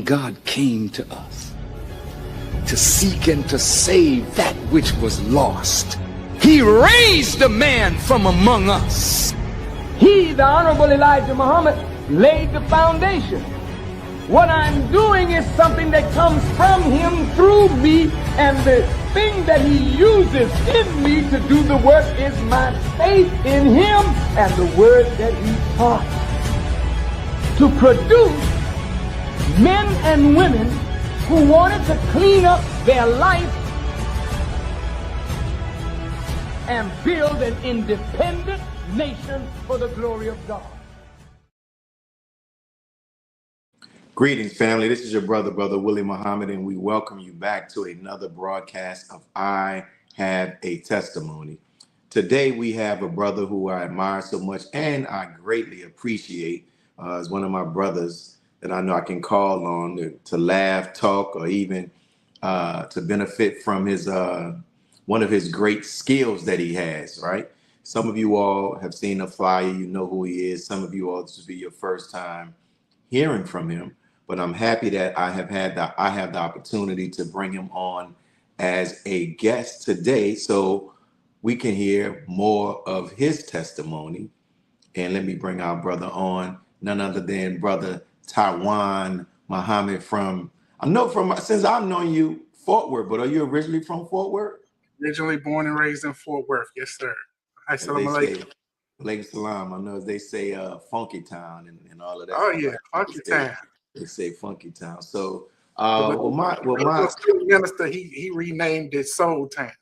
God came to us to seek and to save that which was lost. He raised a man from among us. He, the Honorable Elijah Muhammad, laid the foundation. What I'm doing is something that comes from him through me, and the thing that he uses in me to do the work is my faith in him and the word that he taught. To produce men and women who wanted to clean up their life and build an independent nation for the glory of God. Greetings, family. This is your brother, Brother Willie Muhammad, and we welcome you back to another broadcast of I Have a Testimony. Today, we have a brother who I admire so much and I greatly appreciate as one of my brothers that I know I can call on to laugh, talk, or even to benefit from his one of his great skills that he has, right? Some of you all have seen the flyer, you know who he is. Some of you all, this will be your first time hearing from him. But I'm happy that I have the opportunity to bring him on as a guest today so we can hear more of his testimony. And let me bring our brother on, none other than Brother Tijuan Muhammad since I've known you, Fort Worth, but are you originally from Fort Worth? Originally born and raised in Fort Worth, yes, sir. Assalamu alaikum salam. I know they say Funky Town and all of that. Oh yeah, Funky Town. They say Funky Town. So, my student minister, he renamed it Soul Town.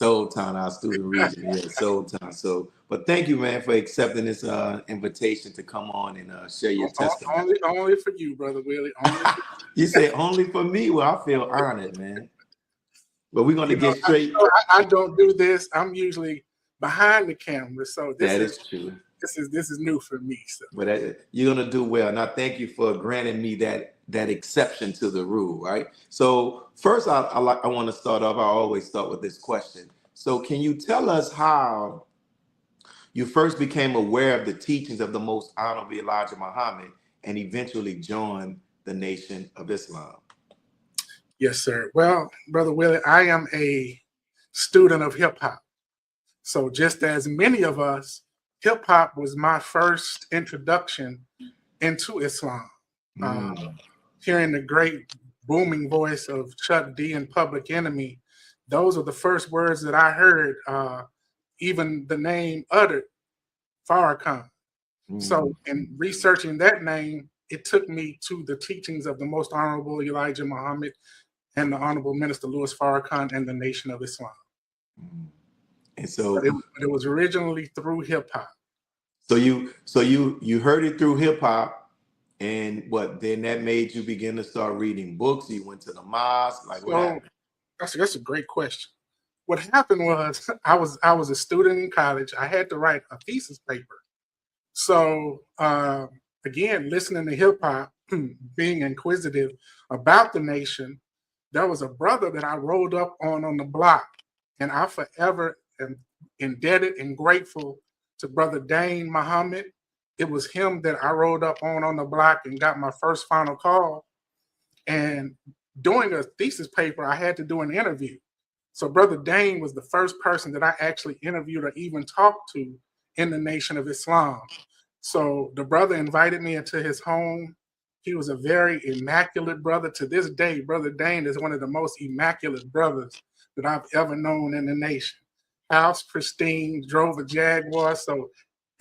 Soul Town, our student region, yeah, Soul Town. So, but thank you, man, for accepting this invitation to come on and share your testimony. Only for you, Brother Willie. You say only for me? Well, I feel honored, man. But we're going to get straight. I don't do this. I'm usually behind the camera, so that is true. This is new for me. So. But you're gonna do well, and I thank you for granting me that exception to the rule, right? So first, I want to start off. I always start with this question. So can you tell us how you first became aware of the teachings of the Most Honorable Elijah Muhammad and eventually joined the Nation of Islam? Yes, sir. Well, Brother Willie, I am a student of hip hop. So just as many of us, hip hop was my first introduction into Islam. Hearing the great booming voice of Chuck D and Public Enemy, those are the first words that I heard, even the name uttered, Farrakhan. So in researching that name, it took me to the teachings of the Most Honorable Elijah Muhammad and the Honorable Minister Louis Farrakhan and the Nation of Islam. And so it was originally through hip hop. So you heard it through hip hop, and then that made you begin to start reading books. You went to the mosque, what happened? That's a great question. What happened was I was a student in college. I had to write a thesis paper. So again, listening to hip hop, being inquisitive about the nation, there was a brother that I rolled up on the block, and I forever am indebted and grateful to Brother Dane Muhammad. It was him that I rolled up on the block and got my first final call. And doing a thesis paper, I had to do an interview. So Brother Dane was the first person that I actually interviewed or even talked to in the Nation of Islam. So the brother invited me into his home. He was a very immaculate brother. To this day, Brother Dane is one of the most immaculate brothers that I've ever known in the nation. House pristine, drove a Jaguar. So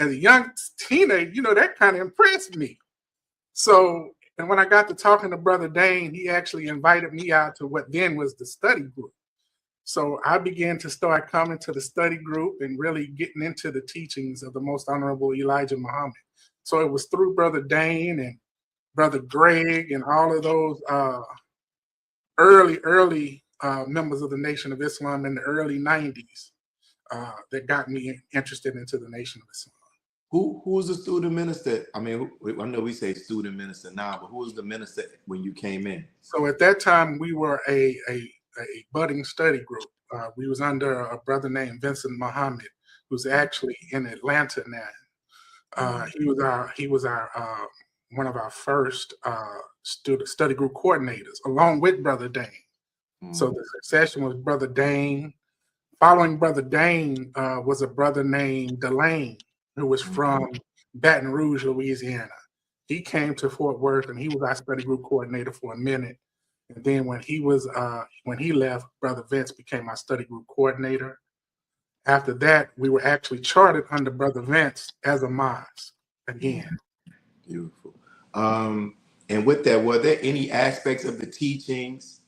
as a young teenager, that kind of impressed me. So, and when I got to talking to Brother Dane, he actually invited me out to what then was the study group. So I began to start coming to the study group and really getting into the teachings of the Most Honorable Elijah Muhammad. So it was through Brother Dane and Brother Greg and all of those early members of the Nation of Islam in the early 90s that got me interested into the Nation of Islam. Who was the student minister? I mean, I know we say student minister now, but who was the minister when you came in? So at that time, we were a budding study group. We was under a brother named Vincent Muhammad, who's actually in Atlanta now. He was our one of our first study group coordinators, along with Brother Dane. So the succession was Brother Dane. Following Brother Dane was a brother named Delane, who was from Baton Rouge, Louisiana. He came to Fort Worth, and he was our study group coordinator for a minute. And then when he left, Brother Vince became our study group coordinator. After that, we were actually chartered under Brother Vince as a mosque again. Beautiful. And with that, were there any aspects of the teachings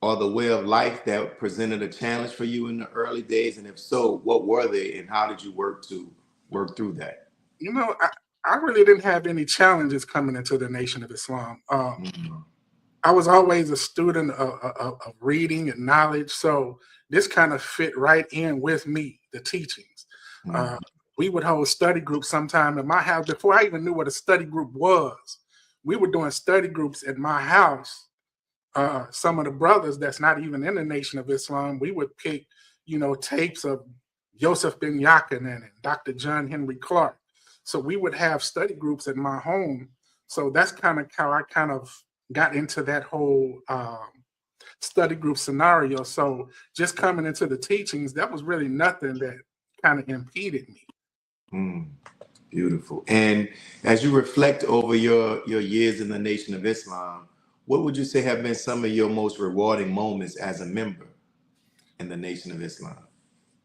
or the way of life that presented a challenge for you in the early days? And if so, what were they, and how did you work through that? You know, I really didn't have any challenges coming into the Nation of Islam. I was always a student of reading and knowledge, so this kind of fit right in with me, the teachings. We would hold study groups sometime at my house. Before I even knew what a study group was, we were doing study groups at my house. Some of the brothers that's not even in the Nation of Islam, we would pick, tapes of Yosef bin Yaqanan and Dr. John Henry Clark. So we would have study groups at my home. So that's kind of how I kind of got into that whole study group scenario. So just coming into the teachings, that was really nothing that kind of impeded me. Beautiful. And as you reflect over your years in the Nation of Islam, what would you say have been some of your most rewarding moments as a member in the Nation of Islam?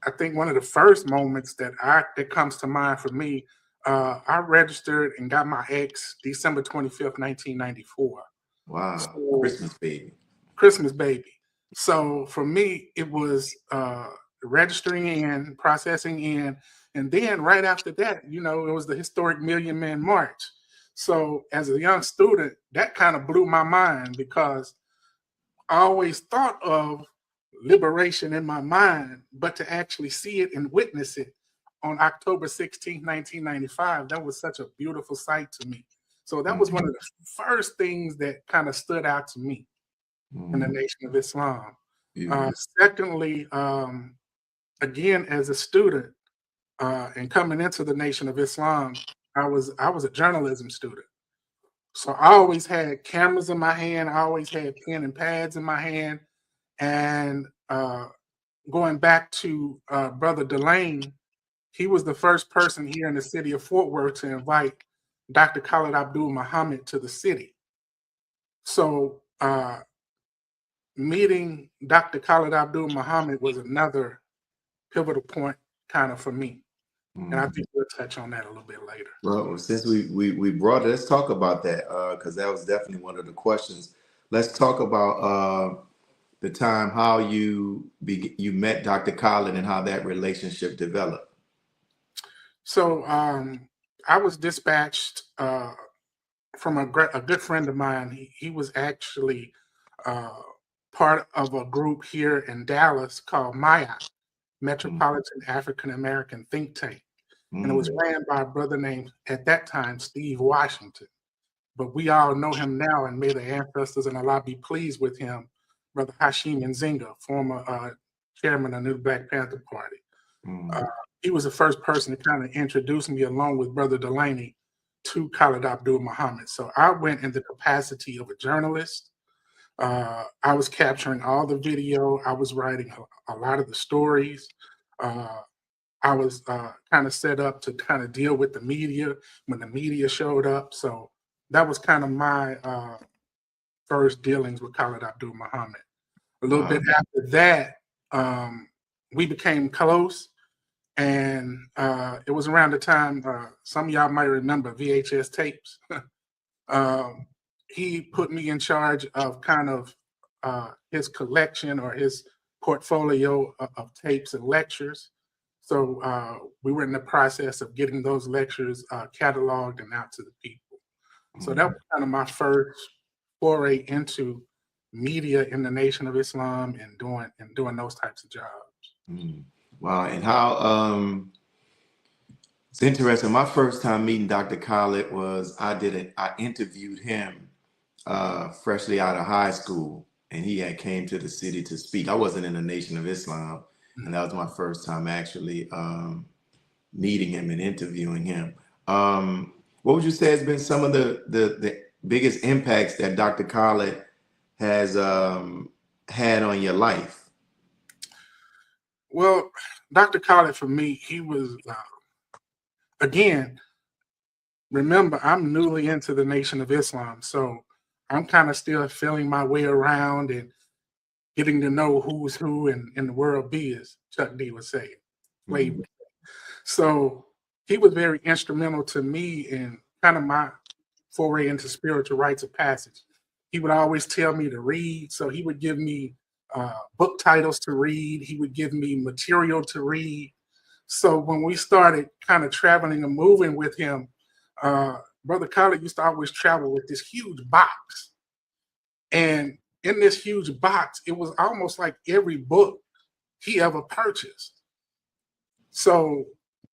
I think one of the first moments that comes to mind for me, I registered and got my ex December 25th, 1994. Wow. So, Christmas baby. So for me, it was registering in, processing in, and then right after that, it was the historic Million Man March. So as a young student, that kind of blew my mind because I always thought of liberation in my mind, but to actually see it and witness it on October 16, 1995, that was such a beautiful sight to me. So that was one of the first things that kind of stood out to me in the Nation of Islam. Secondly, again, as a student and coming into the Nation of Islam, I was a journalism student. So I always had cameras in my hand. I always had pen and pads in my hand. And going back to Brother Delane, he was the first person here in the city of Fort Worth to invite Dr. Khalid Muhammad to the city. So meeting Dr. Khalid Muhammad was another pivotal point kind of for me. And I think we'll touch on that a little bit later. Well, since we brought it, let's talk about that because that was definitely one of the questions. Let's talk about the time how you met Dr. Khalid and how that relationship developed. So I was dispatched from a good friend of mine. He was actually part of a group here in Dallas called MIAT, Metropolitan African American Think Tank. And it was ran by a brother named, at that time, Steve Washington. But we all know him now, and may the ancestors and Allah be pleased with him, Brother Hashim Nzinga, former chairman of the New Black Panther Party. He was the first person to kind of introduce me, along with Brother Delaney, to Khalid Muhammad. So I went in the capacity of a journalist. I was capturing all the video. I was writing a lot of the stories. I was kind of set up to kind of deal with the media when the media showed up. So that was kind of my first dealings with Khalid Muhammad. A little bit after that, we became close. And it was around the time, some of y'all might remember VHS tapes. He put me in charge of kind of his collection or his portfolio of tapes and lectures. So we were in the process of getting those lectures cataloged and out to the people. So that was kind of my first foray into media in the Nation of Islam and doing those types of jobs. Wow, and how it's interesting. My first time meeting Dr. Khalid was I interviewed him freshly out of high school, and he had came to the city to speak. I wasn't in the Nation of Islam, and that was my first time actually meeting him and interviewing him. What would you say has been some of the biggest impacts that Dr. Khalid has had on your life? Well, Dr. Khalid, for me, he was, again, remember, I'm newly into the Nation of Islam. So I'm kind of still feeling my way around and getting to know who's who in the world B, as Chuck D would say. Flavor. Mm, So he was very instrumental to me in kind of my foray into spiritual rites of passage. He would always tell me to read. So he would give me book titles to read. He would give me material to read. So when we started kind of traveling and moving with him, Brother Khalid used to always travel with this huge box. And in this huge box, it was almost like every book he ever purchased. So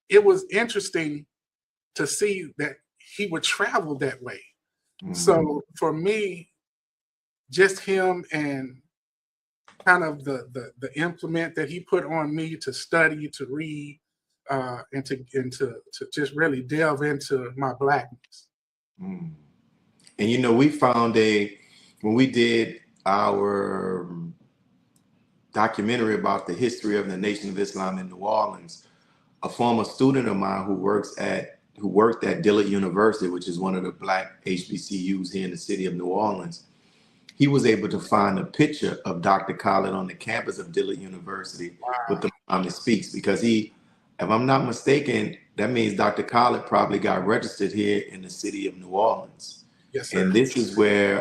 it was interesting to see that he would travel that way. So for me, just him and kind of the implement that he put on me to study, to read, and to just really delve into my Blackness. mm. And we found when we did our documentary about the history of the Nation of Islam in New Orleans, a former student of mine who worked at Dillard University, which is one of the black HBCUs here in the city of New Orleans, he was able to find a picture of Dr. Khalid on the campus of Dillard University with the Muhammad Speaks, because if I'm not mistaken, that means Dr. Khalid probably got registered here in the city of New Orleans. Yes, sir. And this is where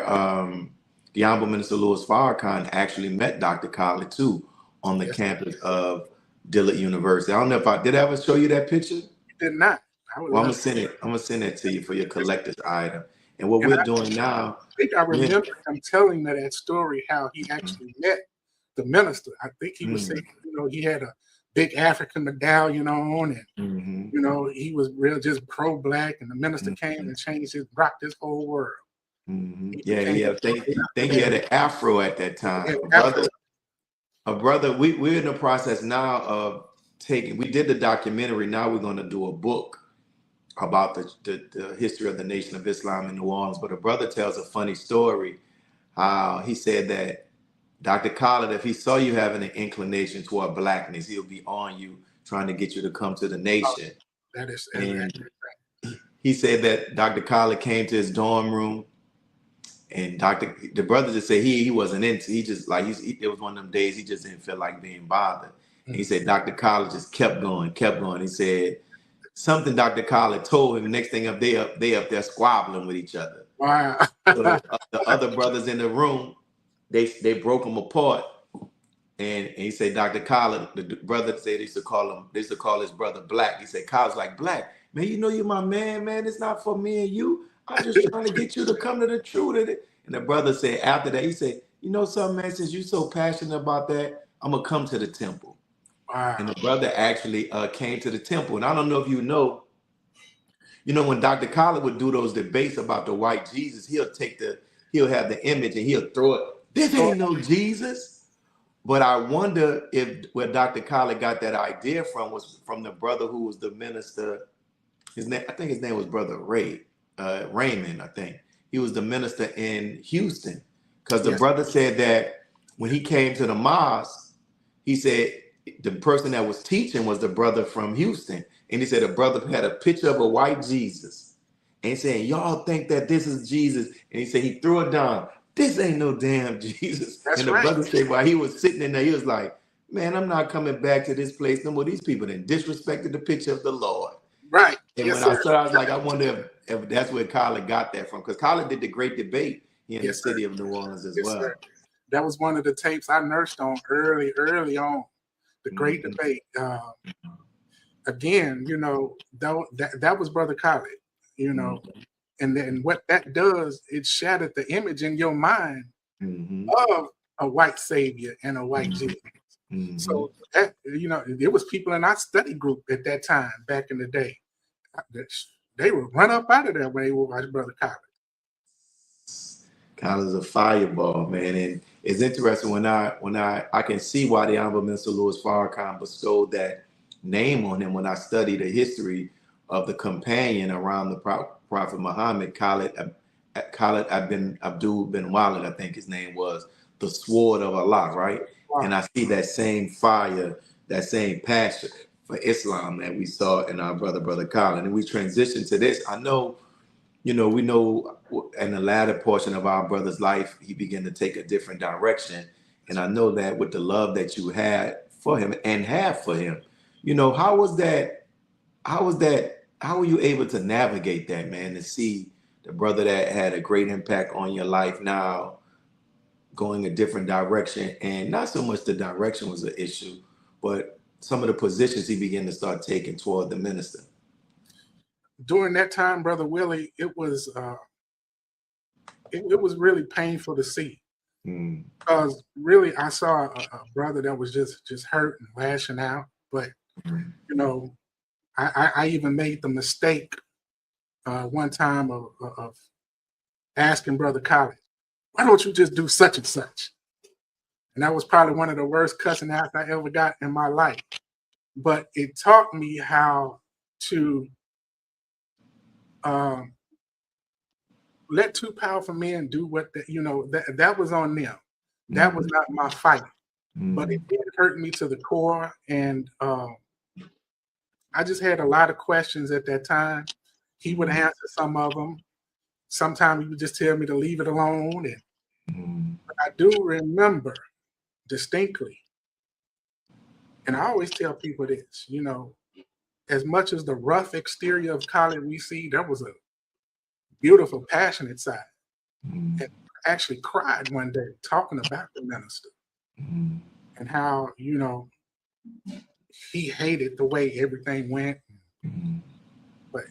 the Honorable Minister Louis Farrakhan actually met Dr. Khalid too on the campus of Dillard University. I don't know if did I ever show you that picture? You did not. Well, I'm gonna send it to you for your collector's item. And what And we're doing now, I think I remember him telling me that story, how he actually met the minister. I think he was saying, he had a big African medallion on, and he was real just pro-black, and the minister came and rocked his whole world. Yeah, I think he had an afro at that time. A brother, we're in the process now of we did the documentary, now we're going to do a book about the history of the Nation of Islam in New Orleans. But a brother tells a funny story, how he said that Dr. Khalid, if he saw you having an inclination toward Blackness, he'll be on you, trying to get you to come to the nation. That is, and he said that Dr. Khalid came to his dorm room, and the brother just said he wasn't into. He just it was one of them days he just didn't feel like being bothered. And he said Dr. Khalid just kept going. He said something Dr. Khalid told him. The next thing they up there squabbling with each other. Wow. So the other brothers in the room, they broke him apart. And he said, Dr. Khalid, the brother said they used to call his brother Black. He said, Khalid's like, Black, man, you're my man, it's not for me and you. I'm just trying to get you to come to the truth. And the brother said after that, he said, you know something, man, since you're so passionate about that, I'm going to come to the temple. Wow. And the brother actually came to the temple. And I don't know if when Dr. Khalid would do those debates about the white Jesus, he'll have the image and he'll throw it. This ain't no Jesus. But I wonder where Dr. Khalid got that idea from was from the brother who was the minister. I think his name was Brother Raymond, I think. He was the minister in Houston. Because the brother said that when he came to the mosque, he said the person that was teaching was the brother from Houston. And he said the brother had a picture of a white Jesus. And he said, y'all think that this is Jesus. And he said he threw it down. This ain't no damn Jesus. That's and the brother said while he was sitting in there, he was like, man, I'm not coming back to this place no more. These people done disrespected the picture of the Lord. Right. And when I saw, I was like, I wonder if that's where Khalid got that from. Because Khalid did the great debate here in the city of New Orleans as well. Sir. That was one of the tapes I nursed on early on. The great debate. Again, that was Brother Khalid, and then what that does, it shattered the image in your mind of a white savior and a white Jesus. So that, there was people in our study group at that time, back in the day, they would run up out of there when they would watch Brother Khalid. Khalid's a fireball, man, and it's interesting when I can see why the Honorable Minister Louis Farrakhan bestowed that name on him when I study the history of the companion around the Prophet Muhammad, Khalid Abdul bin Walid, I think his name was, the sword of Allah, right? And I see that same fire, that same passion for Islam that we saw in our brother Khalid. And we transitioned to this. I know, we know in the latter portion of our brother's life, he began to take a different direction. And I know that with the love that you had for him and have for him, how was that? How were you able to navigate that, man, to see the brother that had a great impact on your life now going a different direction? And not so much the direction was an issue, but some of the positions he began to start taking toward the minister. During that time, Brother Willie, it was really painful to see. Because really I saw a brother that was just hurt and lashing out. But I even made the mistake one time of asking Brother Khalid, why don't you just do such and such? And that was probably one of the worst cussing outs I ever got in my life. But it taught me how to let two powerful men do what that was on them. That was not my fight. But it did hurt me to the core. And I just had a lot of questions at that time. He would answer some of them. Sometimes he would just tell me to leave it alone. But I do remember distinctly, and I always tell people this, as much as the rough exterior of Khalid we see, there was a beautiful, passionate side. And I actually cried one day talking about the minister and how, he hated the way everything went. But,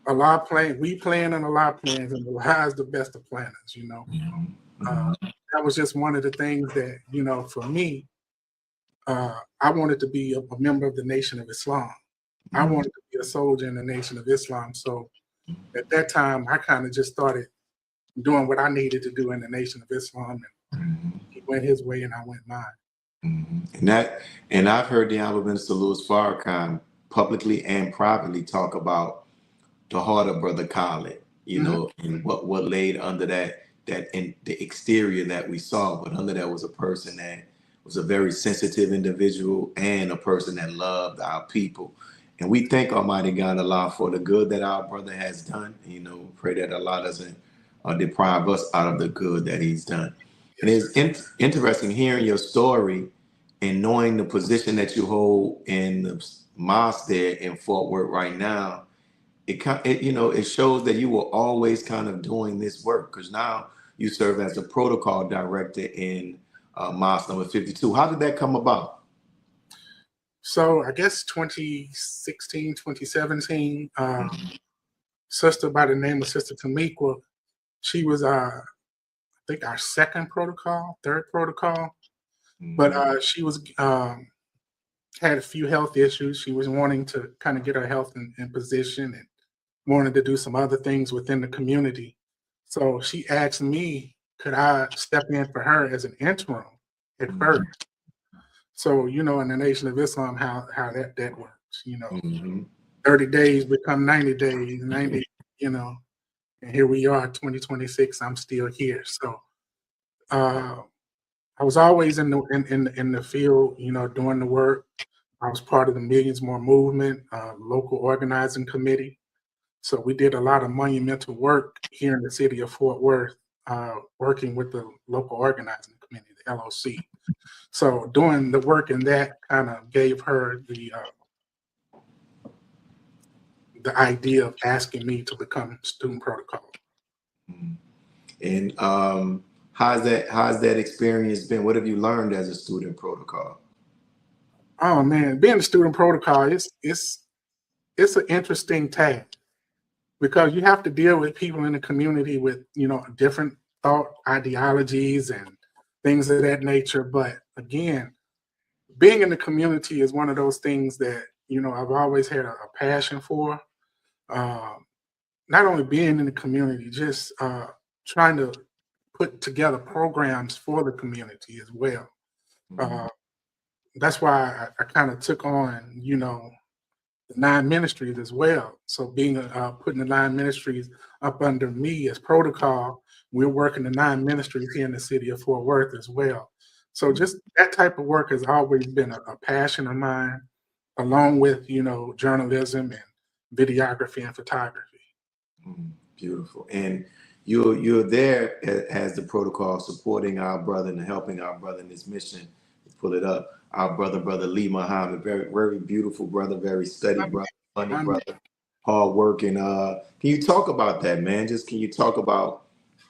Allah plan, we plan and Allah plans, and Allah is the best of planners, That was just one of the things that, for me, I wanted to be a member of the Nation of Islam. I wanted to be a soldier in the Nation of Islam. So at that time, I kind of just started doing what I needed to do in the Nation of Islam. And he went his way and I went mine. And I've heard the Honorable Minister Louis Farrakhan publicly and privately talk about the heart of Brother Khalid, and what laid under that in the exterior that we saw, but under that was a person that was a very sensitive individual and a person that loved our people. And we thank Almighty God Allah for the good that our brother has done. Pray that Allah doesn't deprive us out of the good that he's done. And it's interesting hearing your story and knowing the position that you hold in the mosque there in Fort Worth right now. It shows that you were always kind of doing this work, because now you serve as the protocol director in mosque number 52. How did that come about? So I guess 2016, 2017, sister by the name of Sister Tamikwa, she was, I think, our third protocol. But she was had a few health issues. She was wanting to kind of get her health in position and wanted to do some other things within the community. So she asked me, could I step in for her as an interim at first? So, in the Nation of Islam, how that works, 30 days become 90 days, 90, and here we are, 2026, I'm still here. So I was always in the field, doing the work. I was part of the Millions More movement, local organizing committee. So we did a lot of monumental work here in the city of Fort Worth, working with the local organizing committee, the LOC. So doing the work in that kind of gave her the idea of asking me to become student protocol. And how's that experience been? What have you learned as a student protocol? Oh man, being a student protocol, it's an interesting task, because you have to deal with people in the community with different thought ideologies and things of that nature. But again, being in the community is one of those things that I've always had a passion for. Not only being in the community, just trying to put together programs for the community as well. That's why I kind of took on, the 9 ministries as well. So being putting the 9 ministries up under me as protocol, we're working the 9 ministries here in the city of Fort Worth as well. So just that type of work has always been a passion of mine, along with, journalism and videography and photography. Beautiful. And you're there as the protocol, supporting our brother and helping our brother in this mission. Pull it up. Our brother Lee Muhammad, very, very beautiful brother, very steady brother, funny brother, hard working. Can you talk about that, man? Just can you talk about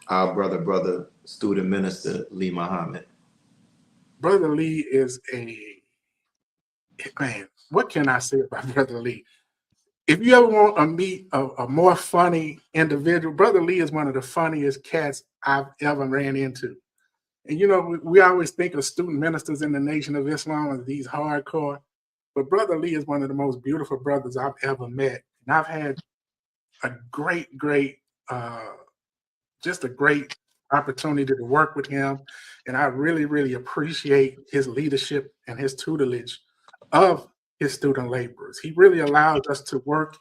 our brother, student minister Lee Muhammad? Brother Lee is man. What can I say about Brother Lee? If you ever want to meet a more funny individual, Brother Lee is one of the funniest cats I've ever ran into. And we always think of student ministers in the Nation of Islam as these hardcore, but Brother Lee is one of the most beautiful brothers I've ever met. And I've had a great, just a great opportunity to work with him. And I really, really appreciate his leadership and his tutelage of his student laborers. He really allows us to work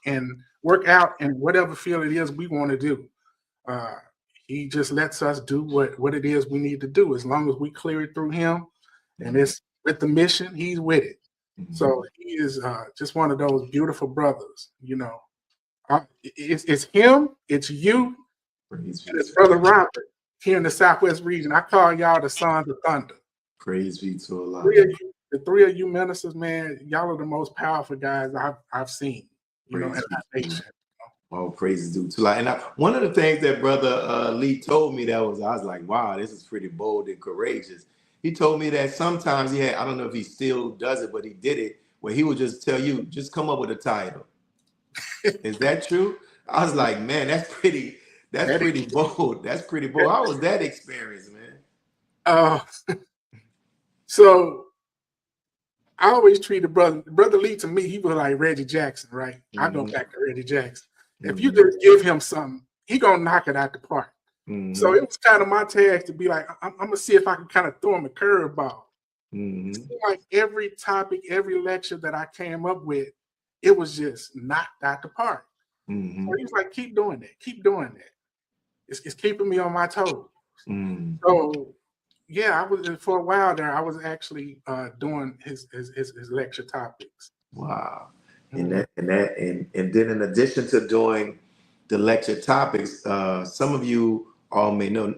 out in whatever field it is we want to do. He just lets us do what it is we need to do. As long as we clear it through him and it's with the mission, he's with it. So he is just one of those beautiful brothers. It's him, it's you, and it's Brother Robert here in the Southwest region. I call y'all the Sons of Thunder. Praise be to Allah. The 3 of you ministers, man, y'all are the most powerful guys I've seen. In our nation. All praises due to Allah. And one of the things that Brother Lee told me I was like, wow, this is pretty bold and courageous. He told me that sometimes he had, I don't know if he still does it, but he did it, where he would just tell you, just come up with a title. Is that true? I was like, man, that's pretty bold. That's pretty bold. How was that experience, man? So I always treated Brother Lee, to me, he was like Reggie Jackson, right? I go back to Reggie Jackson. If you just give him something, he gonna knock it out the park. So it was kind of my task to be like, I'm gonna see if I can kind of throw him a curveball. Like every topic, every lecture that I came up with, it was just knocked out the park. So he was like, keep doing that, keep doing that. It's keeping me on my toes. So yeah, I was for a while there. I was actually doing his lecture topics. Wow, and then in addition to doing the lecture topics, some of you all may know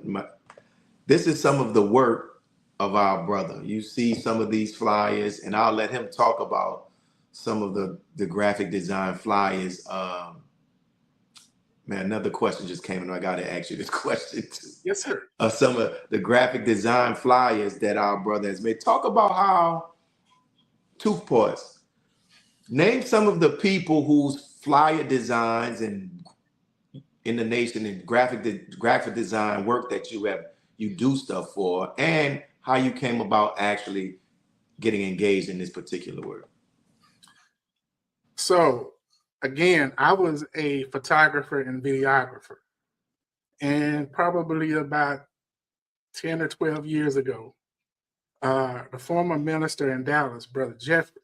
this is some of the work of our brother. You see some of these flyers, and I'll let him talk about some of the graphic design flyers. Man, another question just came in. I got to ask you this question too. Yes, sir. Some of the graphic design flyers that our brother has made. Talk about how Toothpaste. Name some of the people whose flyer designs and in the nation and graphic design work that you do stuff for, and how you came about actually getting engaged in this particular work. So again, I was a photographer and videographer, and probably about 10 or 12 years ago, the former minister in Dallas, Brother Jeffrey,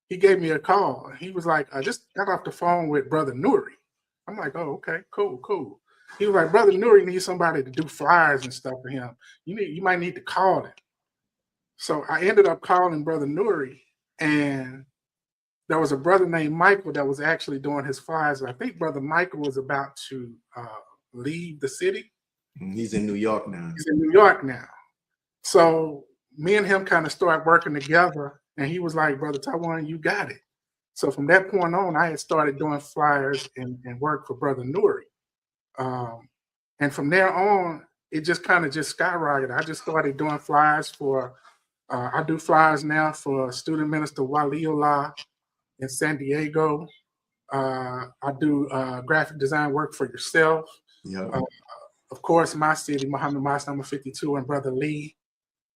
he gave me a call. He was like, I just got off the phone with Brother Nuri. I'm like, oh, okay, cool. He was like, Brother Nuri needs somebody to do flyers and stuff for him. You might need to call him. So I ended up calling Brother Nuri, and there was a brother named Michael that was actually doing his flyers. I think Brother Michael was about to leave the city. He's in New York now. So me and him kind of started working together, and he was like, Brother Tijuan, you got it. So from that point on, I had started doing flyers and work for Brother Nuri. And from there on, it just kind of skyrocketed. I just started doing flyers for, I do flyers now for student minister Waliullah in San Diego. I do graphic design work for yourself. Yeah. Of course, my city, Muhammad Mosque number 52, and Brother Lee.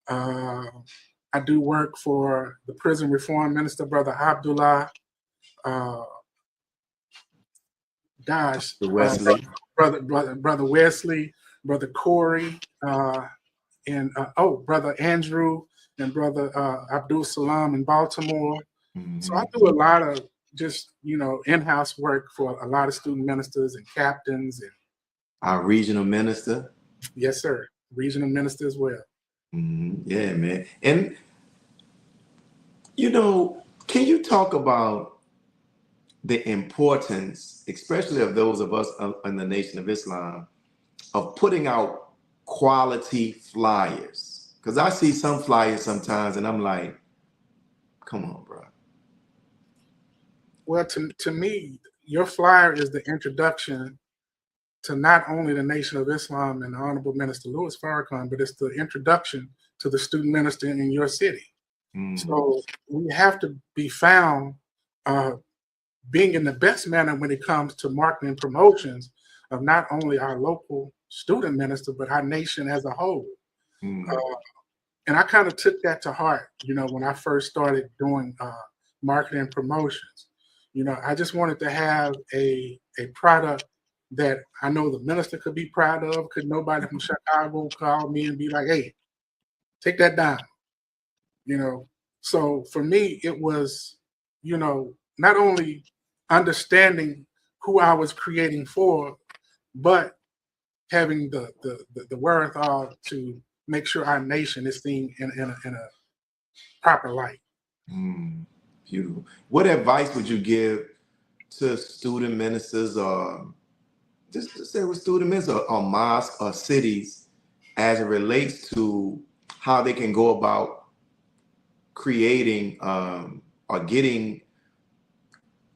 I do work for the prison reform minister, Brother Abdullah. Wesley. Brother Wesley, Brother Corey, and Brother Andrew and Brother Abdul Salam in Baltimore. So I do a lot of just, in-house work for a lot of student ministers and captains. And Our regional minister. yes, sir. Regional minister as well. Yeah, man. And, can you talk about the importance, especially of those of us in the Nation of Islam, of putting out quality flyers? Because I see some flyers sometimes and I'm like, come on, bro. Well, to me, your flyer is the introduction to not only the Nation of Islam and the Honorable Minister Louis Farrakhan, but it's the introduction to the student minister in your city. So we have to be found being in the best manner when it comes to marketing promotions of not only our local student minister, but our nation as a whole. And I kind of took that to heart, when I first started doing marketing promotions. I just wanted to have a product that I know the minister could be proud of. Could nobody from Chicago call me and be like, hey, take that down? So for me, it was, not only understanding who I was creating for, but having the wherewithal to make sure our nation is seen in a proper light. Beautiful. What advice would you give to student ministers, or just to say with student ministers or mosques or cities, as it relates to how they can go about creating or getting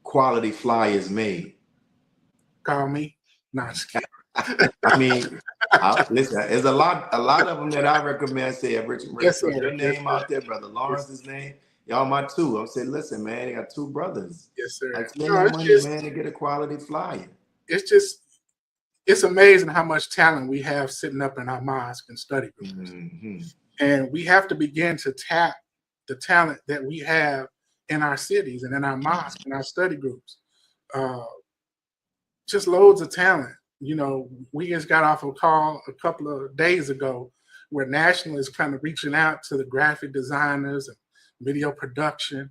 quality flyers made? Call me. Not scared. I mean, listen, there's a lot of them that I recommend. Say, Richard, Yes, put sir. your name Yes, out there, Brother Lawrence's name. Y'all my two. I'm saying, listen, man, they got two brothers. Yes, sir. I spend that money, man, to get a quality flyer. It's amazing how much talent we have sitting up in our mosque and study groups. And we have to begin to tap the talent that we have in our cities and in our mosques and our study groups. Just loads of talent. We just got off a call a couple of days ago where National is kind of reaching out to the graphic designers and video production.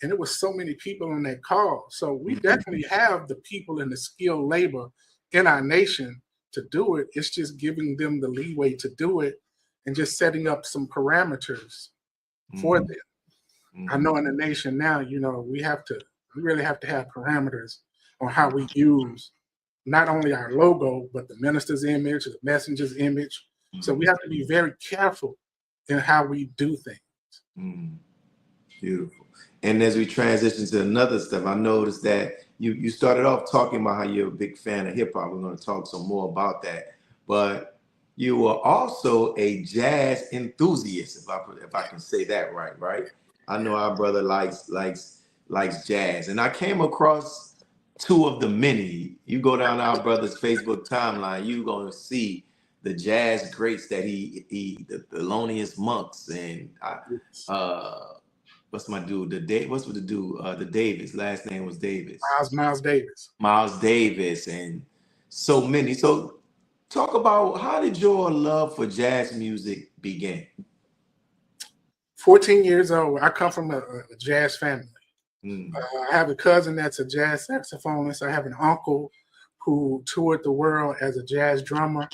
And it was so many people on that call. So we definitely have the people and the skilled labor in our nation to do it. It's just giving them the leeway to do it and just setting up some parameters for them. I know in the nation now, we really have to have parameters on how we use not only our logo, but the minister's image, the messenger's image. So we have to be very careful in how we do things. Beautiful. And as we transition to another stuff, I noticed that you started off talking about how you're a big fan of hip hop. We're going to talk some more about that. But you were also a jazz enthusiast, if I can say that right? I know our brother likes jazz, and I came across two of the many. You go down our brother's Facebook timeline, you're going to see the jazz greats that the Thelonious Monks and what's my dude? The Davis. Last name was Davis. Miles Davis. Miles Davis, and so many. So talk about, how did your love for jazz music begin? 14 years old. I come from a jazz family. I have a cousin that's a jazz saxophonist. I have an uncle who toured the world as a jazz drummer.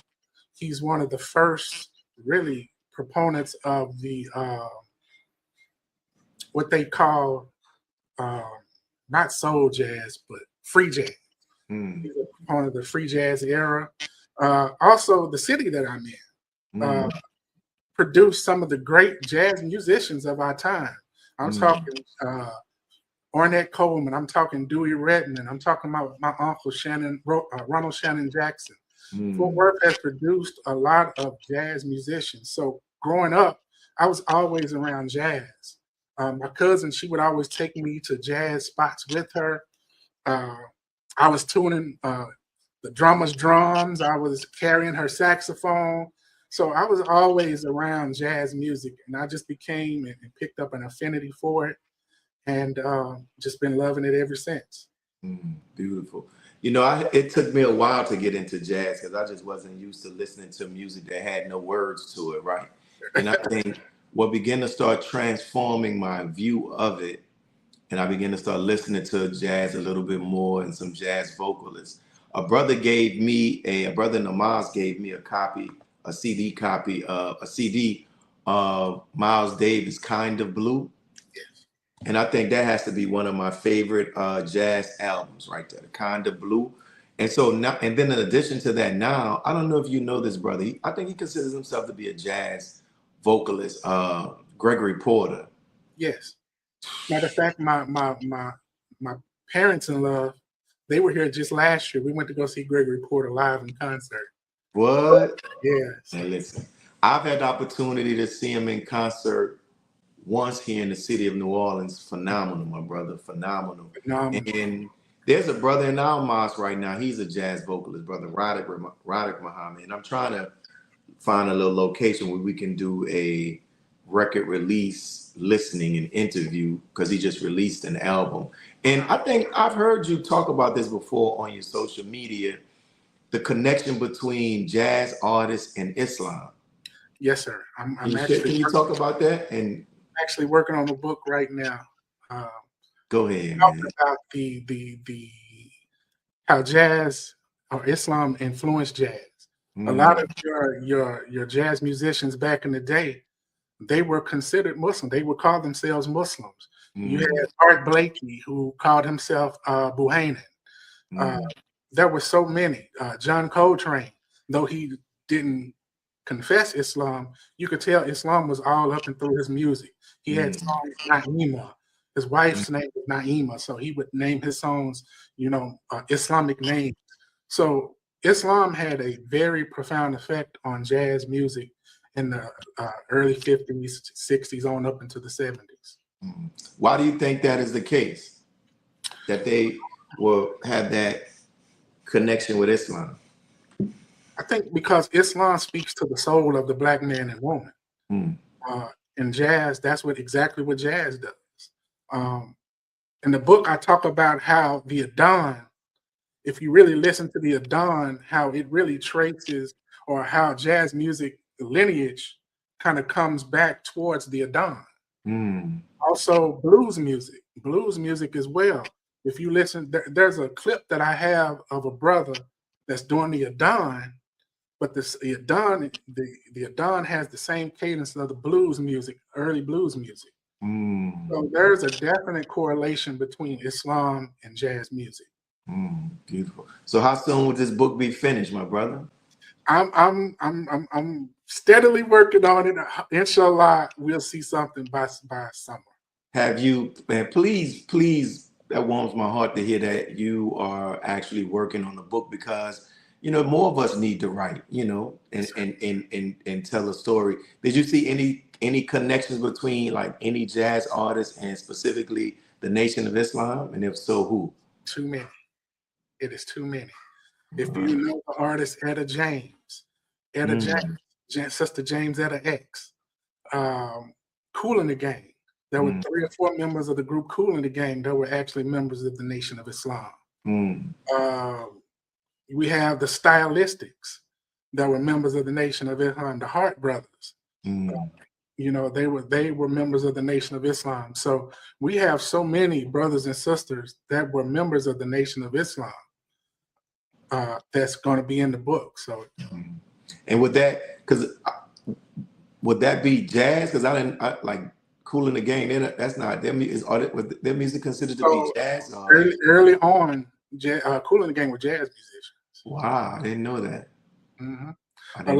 He's one of the first really proponents of the what they call not soul jazz, but free jazz. He's a proponent of the free jazz era. Also, the city that I'm in produced some of the great jazz musicians of our time. I'm talking Ornette Coleman. I'm talking Dewey Redman. I'm talking about my uncle Ronald Shannon Jackson. Fort Worth has produced a lot of jazz musicians. So growing up, I was always around jazz. My cousin, she would always take me to jazz spots with her. I was tuning the drummer's drums. I was carrying her saxophone. So I was always around jazz music, and I just became and picked up an affinity for it, and just been loving it ever since. Beautiful. It took me a while to get into jazz because I just wasn't used to listening to music that had no words to it, right? And I think what began to start transforming my view of it and I began to start listening to jazz a little bit more and some jazz vocalists. A brother gave me a brother Namaz gave me a CD copy, a CD of Miles Davis, Kind of Blue. Yes. And I think that has to be one of my favorite jazz albums right there, Kind of Blue. And so now, and then in addition to that, now, I don't know if you know this brother. I think he considers himself to be a jazz vocalist, Gregory Porter. Yes. Matter of fact, my parents in law, they were here just last year. We went to go see Gregory Porter live in concert. What? Yes. And listen, I've had the opportunity to see him in concert once here in the city of New Orleans. Phenomenal, my brother, phenomenal. Phenomenal. And there's a brother in our mosque right now. He's a jazz vocalist, brother Radic Muhammad. And I'm trying to find a little location where we can do a record release listening and interview, because he just released an album. And I think I've heard you talk about this before on your social media, the connection between jazz artists and Islam. Yes, sir. Can you talk about that? And actually working on a book right now. Go ahead, Talking man. about the how jazz or Islam influenced jazz. A lot of your jazz musicians back in the day, they were considered Muslim. They would call themselves Muslims. You had Art Blakey, who called himself Buhanan. There were so many. John Coltrane, though he didn't confess Islam, you could tell Islam was all up and through his music. He had songs, Naima. His wife's name was Naima, so he would name his songs, Islamic names. So Islam had a very profound effect on jazz music in the early 50s, 60s, on up into the 70s. Why do you think that is the case? That they will have that connection with Islam? I think because Islam speaks to the soul of the black man and woman. In jazz, that's exactly what jazz does. In the book, I talk about how the Adhan, if you really listen to the Adhan, how it really traces, or how jazz music lineage kind of comes back towards the Adhan. Also, blues music as well. If you listen, there's a clip that I have of a brother that's doing the Adhan, but the Adhan has the same cadence of the blues music, early blues music. So there's a definite correlation between Islam and jazz music. Beautiful. So how soon will this book be finished, my brother? I'm steadily working on it. Inshallah, we'll see something by summer. Have you, man, please, that warms my heart to hear that you are actually working on the book, because more of us need to write, and tell a story. Did you see any connections between like any jazz artists and specifically the Nation of Islam? And if so, who? Too many. It is too many. If you know the artist Etta James, Sister James Etta X, Kool and the Gang. There were 3 or 4 members of the group Kool and the Gang that were actually members of the Nation of Islam. We have the Stylistics that were members of the Nation of Islam, the Hart Brothers. They were members of the Nation of Islam. So we have so many brothers and sisters that were members of the Nation of Islam that's going to be in the book. So, and would that be jazz? Because I like Kool and the Gang. That's not their music. Was their music considered to be jazz? Early on, Kool and the Gang were jazz musicians. Wow, I didn't know that. A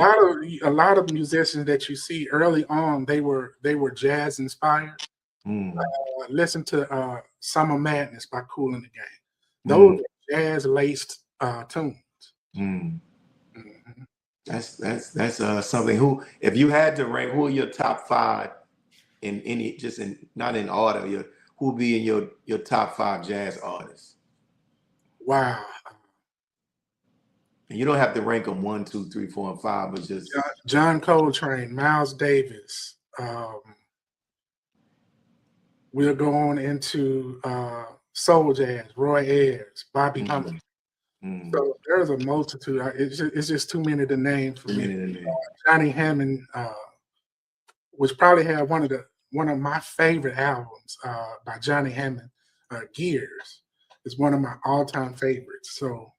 lot of musicians that you see early on, they were jazz inspired. Listen to Summer Madness by Kool and the Gang. Those are jazz laced tunes. That's something. Who, if you had to rank, who are your top 5 in any, not in order, who would be in your top 5 jazz artists? Wow. And you don't have to rank them 1, 2, 3, 4, and 5, but just John Coltrane, Miles Davis. We'll go on into soul jazz, Roy Ayers, Bobby Humphrey. So there's a multitude. It's just too many to name for me. Johnny Hammond, which probably had one of my favorite albums by Johnny Hammond, Gears is one of my all-time favorites. So,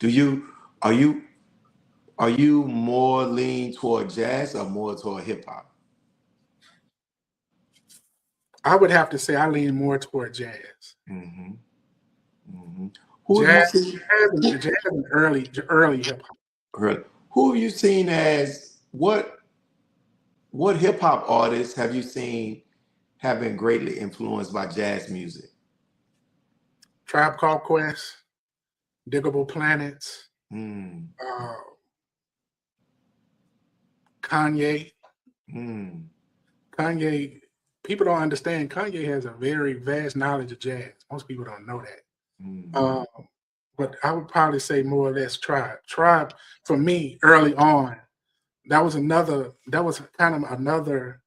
are you more lean toward jazz or more toward hip hop? I would have to say I lean more toward jazz. Who have you Jazz, seen? jazz and early hip hop. Who have you seen as what hip hop artists have you seen have been greatly influenced by jazz music? Tribe Called Quest, Diggable Planets, Kanye. Kanye, people don't understand. Kanye has a very vast knowledge of jazz. Most people don't know that. But I would probably say more or less Tribe. Tribe, for me, early on, that was kind of another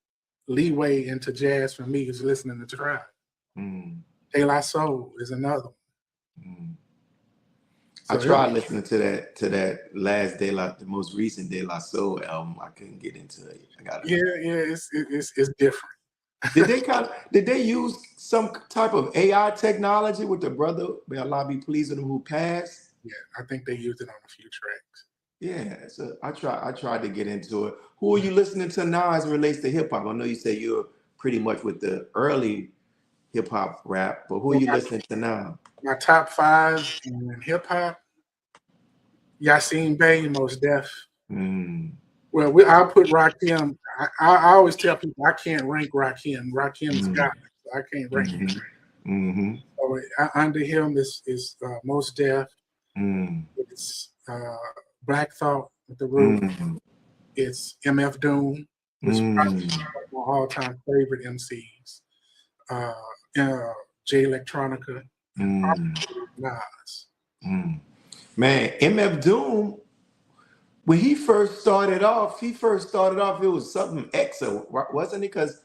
leeway into jazz for me, is listening to Tribe. De La Soul is another one. I tried listening to that last the most recent De La Soul album. I couldn't get into it. It's different. Did they use some type of AI technology with the brother? May Allah be pleased with him, who passed? Yeah, I think they used it on a few tracks. Yeah, so I tried to get into it. Who are you listening to now as it relates to hip hop? I know you say you're pretty much with the early hip hop rap, but who are you listening to now? My top 5 in hip hop: Yasin Bey, Mos Def. Well, I'll put Rakim. I always tell people I can't rank Rakim. Rakim's God. So I can't rank him. So under him is Mos Def. It's Black Thought with the Roof. It's MF Doom, which is probably one of my all-time favorite MCs. Jay Electronica. Nas. Man, MF Doom, when he first started off, it was something X, wasn't it? Because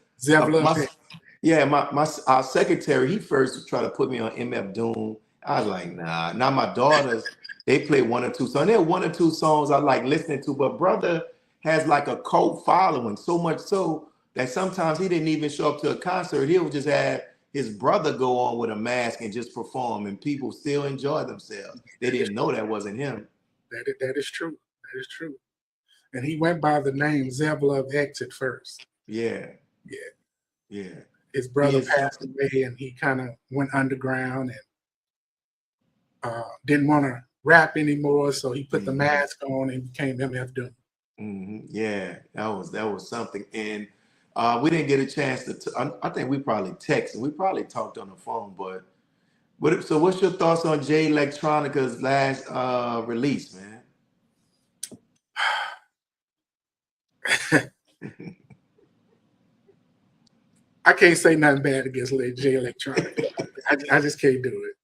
our secretary, he first tried to put me on MF Doom. I was like, nah. Now my daughters, they play 1 or 2 songs. There are 1 or 2 songs I like listening to, but brother has like a cult following, so much so that sometimes he didn't even show up to a concert. He'll just have his brother go on with a mask and just perform, and people still enjoy themselves. They didn't know that wasn't him. That is true. That is true. And he went by the name Zebulon X at first. Yeah. His brother passed away, and he kind of went underground and didn't want to rap anymore, so he put the mask on and became MF Doom. Yeah, that was something. And we didn't get a chance to. I think we probably texted. We probably talked on the phone, but so what's your thoughts on Jay Electronica's last release, man? I can't say nothing bad against Jay Electronica. I just can't do it.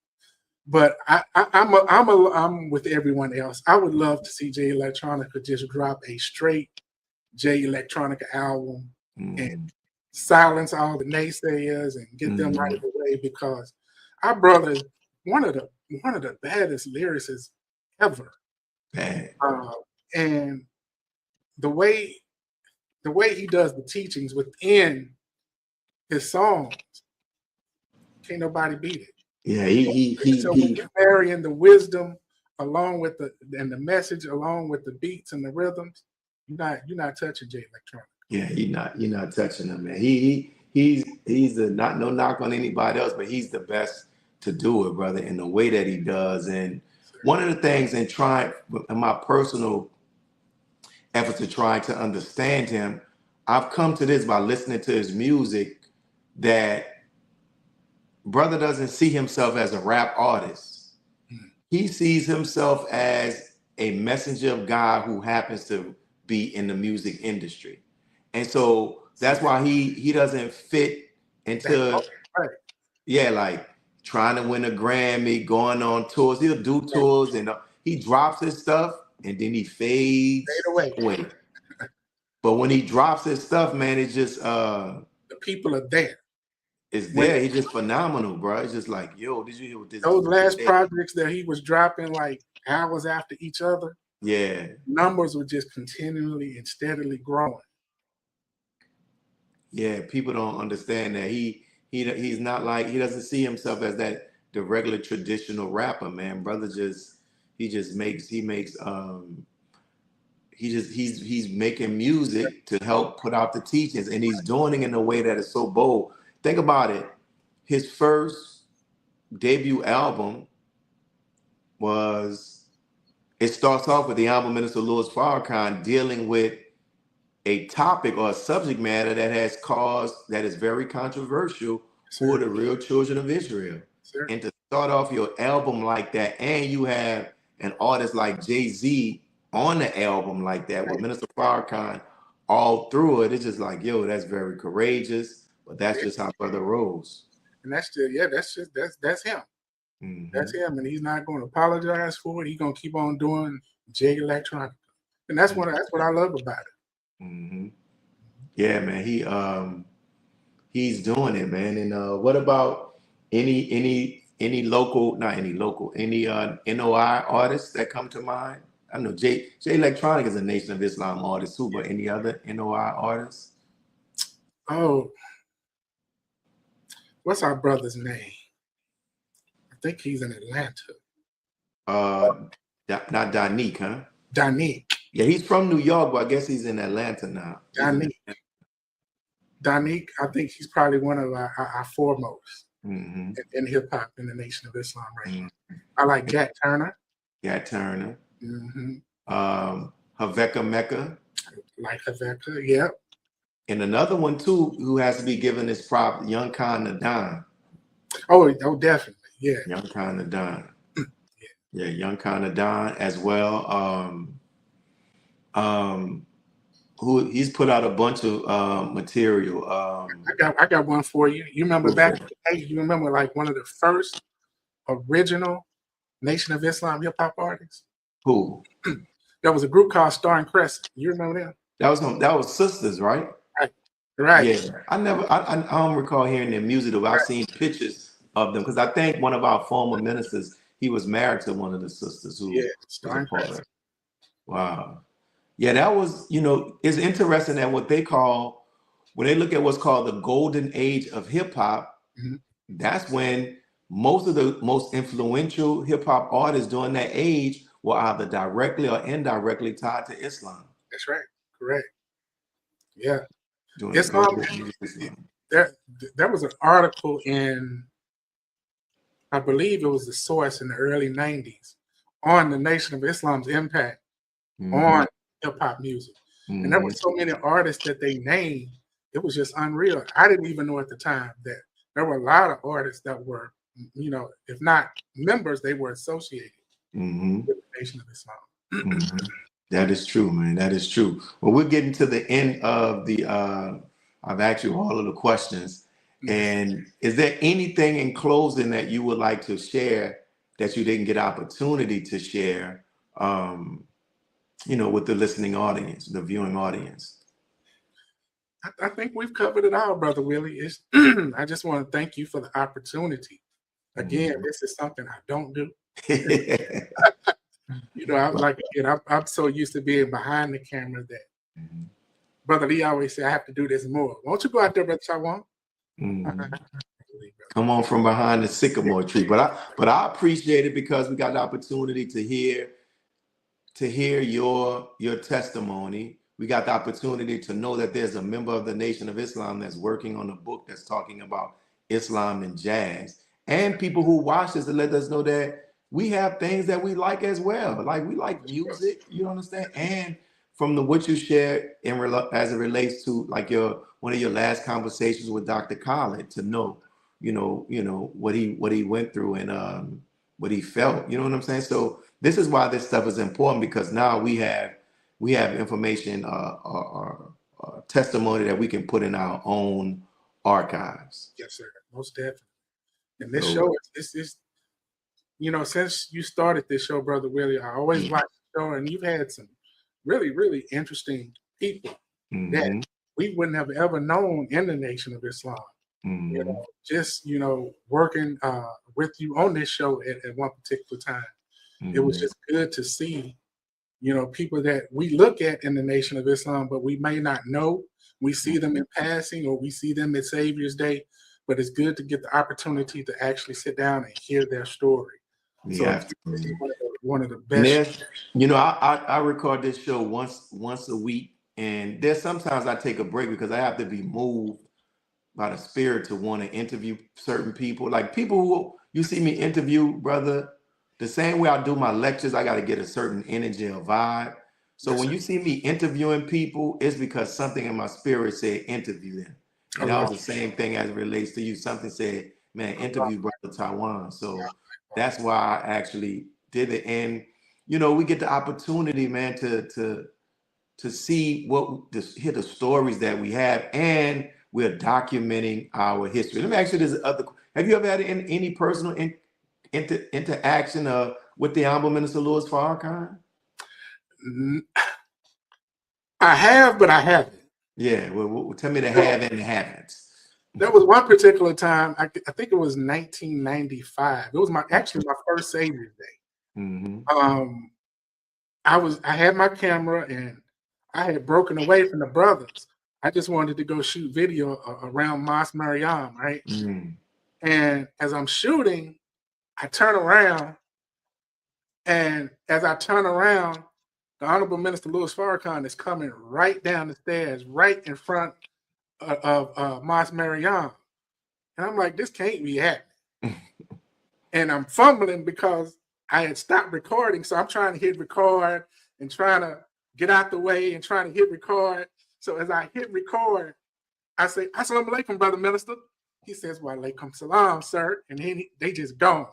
But I'm with everyone else. I would love to see Jay Electronica just drop a straight Jay Electronica album and silence all the naysayers and get them right away, because our brother is one of the baddest lyricists ever. And the way he does the teachings within his songs, can't nobody beat it. Yeah, so when you're marrying the wisdom along with the message, along with the beats and the rhythms, you're not touching Jay Electronica. Yeah, you're not touching him, man. He's the no knock on anybody else, but he's the best to do it, brother, in the way that he does. And one of the things in my personal effort to try to understand him, I've come to this by listening to his music, that brother doesn't see himself as a rap artist. He sees himself as a messenger of God who happens to be in the music industry. And so that's why he doesn't fit into, like trying to win a Grammy, going on tours. He'll do tours and he drops his stuff and then he fades away. But when he drops his stuff, man, it's just the people are there. It's there. He's just phenomenal, bro. It's just like, yo, did you hear what this? Those last projects that he was dropping like hours after each other. Yeah. Numbers were just continually and steadily growing. Yeah, people don't understand that he's not like, he doesn't see himself as the regular traditional rapper, man. Brother he's making music to help put out the teachings, and he's doing it in a way that is so bold. Think about it. His first debut album it starts off with the Honorable Minister Louis Farrakhan dealing with a topic or a subject matter that is very controversial. Who are the real children of Israel? Sure. And to start off your album like that, and you have an artist like Jay-Z on the album like that with Minister Farrakhan all through it, it's just like, yo, that's very courageous, but that's just how brother rolls. And that's him. Mm-hmm. That's him, and he's not going to apologize for it. He's going to keep on doing Jig Electronica, and that's what I love about it. Mm-hmm. Yeah, man, he's doing it, man. And what about any NOI artists that come to mind? I know J Electronic is a Nation of Islam artist too, but any other NOI artists? Oh, what's our brother's name? I think he's in Atlanta. Not Danique, huh? Danique. Yeah, he's from New York, but I guess he's in Atlanta now. Danique, I think he's probably one of our foremost mm-hmm. in hip hop in the Nation of Islam right now. Mm-hmm. I like Gat Turner. Mm-hmm. Haveka Mecca. Like Haveka, yeah. And another one too, who has to be given this prop, Young Khan Nadan. Oh, definitely, yeah. Young Khan Nadan. Yeah, Young Khan Nadan as well. Who he's put out a bunch of material. I got one for you. You remember back in the day? You remember like one of the first original Nation of Islam hip hop artists? Who? There was a group called Star and Crescent. You remember them? That was Sisters, right? Right. Yeah. I don't recall hearing their music, though. I've seen pictures of them because I think one of our former ministers, he was married to one of the sisters who Star and Crescent. Wow. Yeah, that was, it's interesting that when they look at what's called the golden age of hip hop, mm-hmm. that's when most of the most influential hip hop artists during that age were either directly or indirectly tied to Islam. That's right. Correct. Yeah. Islam. There was an article in, I believe it was The Source in the early 90s on the Nation of Islam's impact mm-hmm. on hip hop music. Mm-hmm. And there were so many artists that they named, it was just unreal. I didn't even know at the time that there were a lot of artists that were, if not members, they were associated mm-hmm. with the Nation of Islam. Mm-hmm. That is true, man. That is true. Well, we're getting to the end of I've asked you all of the questions. Mm-hmm. And is there anything in closing that you would like to share that you didn't get opportunity to share, with the listening audience, the viewing audience? I think we've covered it all, Brother Willie. I just want to thank you for the opportunity. Again, mm-hmm. This is something I don't do. I'm so used to being behind the camera that mm-hmm. Brother Lee always say I have to do this more. Won't you go out there, Brother Tijuan? Mm-hmm. Come on from behind the sycamore tree. But I appreciate it because we got the opportunity to hear your testimony. We got the opportunity to know that there's a member of the Nation of Islam that's working on a book that's talking about Islam and jazz. And people who watch this to let us know that we have things that we like as well. Like we like music, you understand? And from what you shared as it relates to like one of your last conversations with Dr. Khalid, to know, what he went through and what he felt. You know what I'm saying? So this is why this stuff is important, because now we have information or testimony that we can put in our own archives. Yes, sir. Most definitely. And this show is since you started this show, Brother Willie, I always watch the show, and you've had some really, really interesting people mm-hmm. that we wouldn't have ever known in the Nation of Islam. Mm-hmm. Just working with you on this show at one particular time. Mm-hmm. It was just good to see, people that we look at in the Nation of Islam, but we may not know, We see them in passing, or we see them at Savior's Day, but it's good to get the opportunity to actually sit down and hear their story. So Absolutely. One of the And best. I record this show once a week, and there's sometimes I take a break because I have to be moved by the Spirit to want to interview certain people. Like people who you see me interview, brother, the same way I do my lectures, I got to get a certain energy or vibe. So when you see me interviewing people, it's because something in my spirit said interview them. And that was the same thing as it relates to you. Something said, man, interview Brother Tijuan. So that's why I actually did it. And we get the opportunity, man, to see hear the stories that we have, and we're documenting our history. Let me ask you this other: have you ever had any personal interaction with the Honorable Minister Louis Farrakhan? I have, but I haven't. Yeah, well, tell me the have and the haven't. There was one particular time, I think it was 1995. It was actually my first Savior's Day. Mm-hmm. I had my camera, and I had broken away from the brothers. I just wanted to go shoot video around Mas Mariam, right? Mm-hmm. And as I'm shooting, I turn around, and as I turn around, the Honorable Minister Louis Farrakhan is coming right down the stairs, right in front of Mas Mariam. And I'm like, this can't be happening. And I'm fumbling because I had stopped recording. So I'm trying to hit record and trying to get out the way and trying to hit record. So as I hit record, I say, Assalamu alaikum, Brother Minister. He says, Wa alaikum salam, sir. And then they just gone.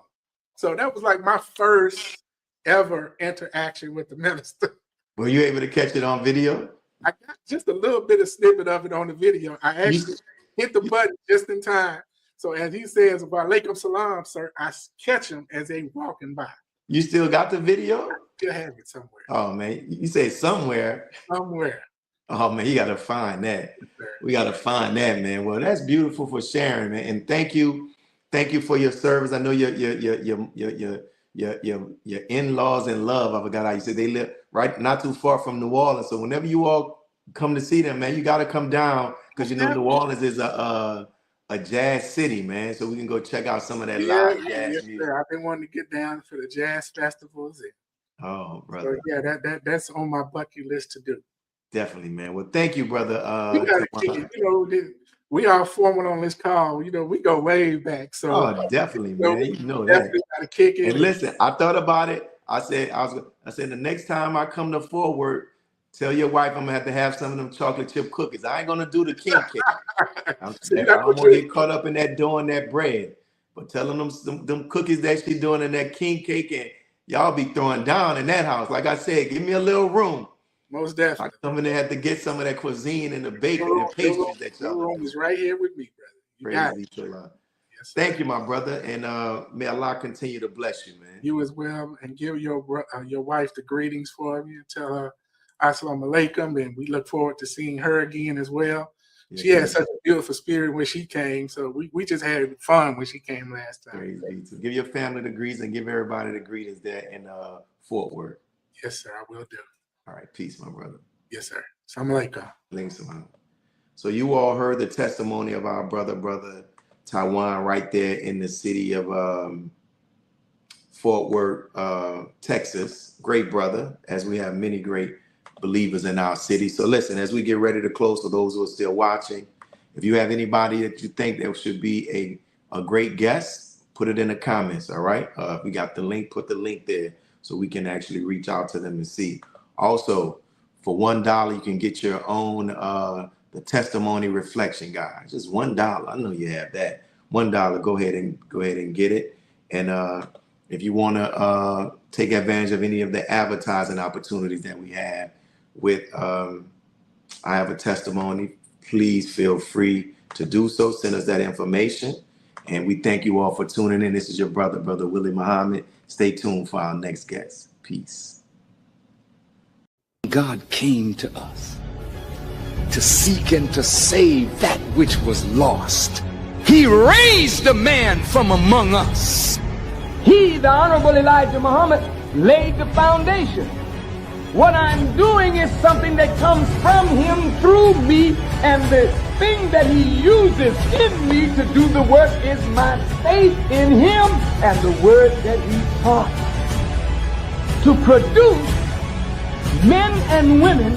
So that was like my first ever interaction with the minister. Were you able to catch it on video? I got just a little bit of snippet of it on the video. I actually hit the button just in time. So as he says, Wa alaikum salam, sir, I catch him as they walking by. You still got the video? I still have it somewhere. Oh, man. You say somewhere? Somewhere. Oh, man, you got to find that. We got to find that, man. Well, that's beautiful for sharing, man. And thank you for your service. I know your in-laws in love, I forgot how you said, they live right not too far from New Orleans. So whenever you all come to see them, man, you got to come down because New Orleans is a jazz city, man. So we can go check out some of that live jazz music. I've been wanting to get down for the jazz festivals. Oh, brother. So yeah, that's on my bucket list to do. Definitely, man. Well, thank you, brother. We gotta kick it. We are formal on this call. We go way back. So definitely, man. You know that. Gotta kick it. And listen, I thought about it. I said the next time I come to Forward, tell your wife I'm gonna have some of them chocolate chip cookies. I ain't gonna do the king cake. I don't want to get caught up in that doing that bread. But telling them cookies that she doing in that king cake, and y'all be throwing down in that house. Like I said, give me a little room. Most definitely. I'm gonna have to get some of that cuisine and the bacon and pastries that y'all. Your room is right here with me, brother. Praise be to Allah. Yes, thank you, my brother, and may Allah continue to bless you, man. You as well, and give your wife the greetings for me, and tell her Assalamu alaikum, and we look forward to seeing her again as well. Yes, she had such a beautiful spirit when she came, so we just had fun when she came last time. Praise be to. Give your family the greetings and give everybody the greetings there in Fort Worth. Yes, sir, I will do. All right, peace, my brother. Yes, sir. Assalamu alaikum. So you all heard the testimony of our brother Tijuan right there in the city of Fort Worth, Texas. Great brother, as we have many great believers in our city. So listen, as we get ready to close, for those who are still watching, if you have anybody that you think that should be a great guest, put it in the comments, all right? If we got the link, put the link there so we can actually reach out to them and see. Also, for $1, you can get your own the testimony reflection guide. Just $1. I know you have that. $1. Go ahead and get it. And if you want to take advantage of any of the advertising opportunities that we have with I Have a Testimony, please feel free to do so. Send us that information. And we thank you all for tuning in. This is your Brother Louis Muhammad. Stay tuned for our next guest. Peace. God came to us to seek and to save that which was lost. He raised a man from among us. He, the Honorable Elijah Muhammad, laid the foundation. What I'm doing is something that comes from him through me, and the thing that he uses in me to do the work is my faith in him and the word that he taught. To produce men and women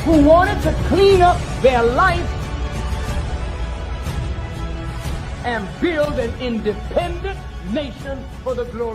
who wanted to clean up their life and build an independent nation for the glory